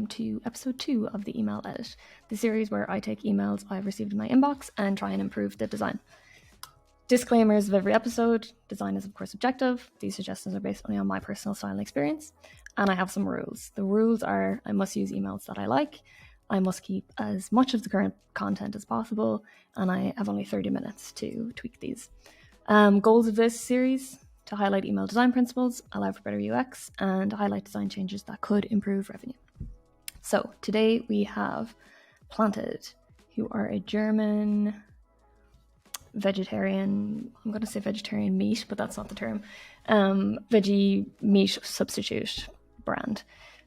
welcome to episode 2 of the Email Edit, the series where I take emails I've received in my inbox and try and improve the design. Disclaimers of every episode: design is of course subjective. These suggestions are based only on my personal style and experience, and I have some rules. The rules are: I must use emails that I like, I must keep as much of the current content as possible, and I have only 30 minutes to tweak these. Goals of this series: to highlight email design principles, allow for better UX, and highlight design changes that could improve revenue. So today we have Planted, who are a German vegetarian, I'm going to say vegetarian meat, but that's not the term, veggie meat substitute brand.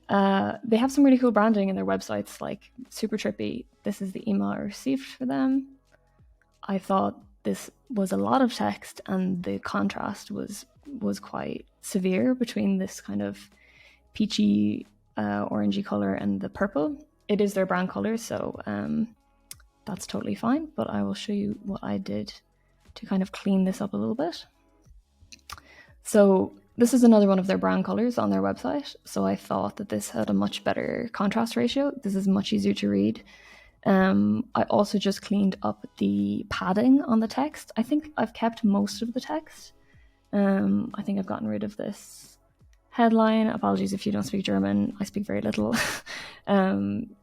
They have some really cool branding in their websites, like super trippy. This is the email I received for them. I thought this was a lot of text, and the contrast was quite severe between this kind of peachy orangey color and the purple. It is their brand color, so that's totally fine, but I will show you what I did to kind of clean this up a little bit. So this is another one of their brand colors on their website, so I thought that this had a much better contrast ratio. This is much easier to read. I also just cleaned up the padding on the text. I think I've kept most of the text. I think I've gotten rid of this headline. Apologies if you don't speak German. I speak very little.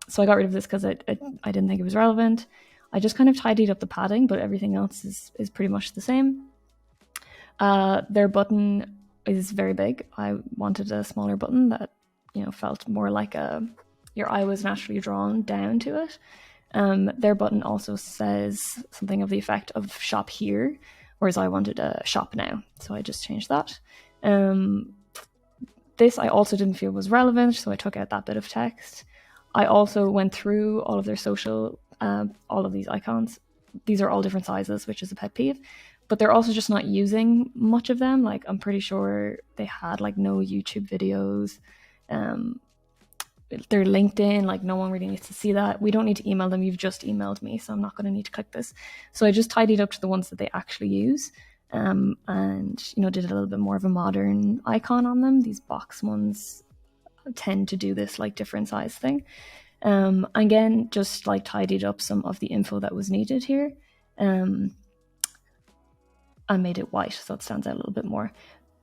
So I got rid of this because I didn't think it was relevant. I just kind of tidied up the padding, but everything else is pretty much the same. Their button is very big. I wanted a smaller button that, felt more like your eye was naturally drawn down to it. Their button also says something of the effect of shop here, whereas I wanted a shop now. So I just changed that. This I also didn't feel was relevant, so I took out that bit of text. I also went through all of their social, all of these icons. These are all different sizes, which is a pet peeve, but they're also just not using much of them. Like, I'm pretty sure they had like no YouTube videos. Their LinkedIn, like, no one really needs to see that. We don't need to email them. You've just emailed me, so I'm not going to need to click this. So I just tidied up to the ones that they actually use. And did a little bit more of a modern icon on them. These box ones tend to do this like different size thing. Again, just like tidied up some of the info that was needed here, and made it white so it stands out a little bit more.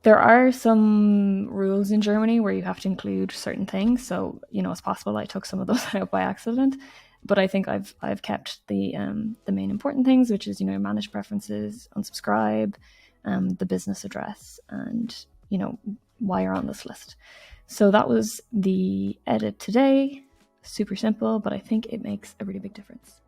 There are some rules in Germany where you have to include certain things, so it's possible I took some of those out by accident. But I think I've kept the main important things, which is manage preferences, unsubscribe, the business address, and why you're on this list. So that was the edit today. Super simple, but I think it makes a really big difference.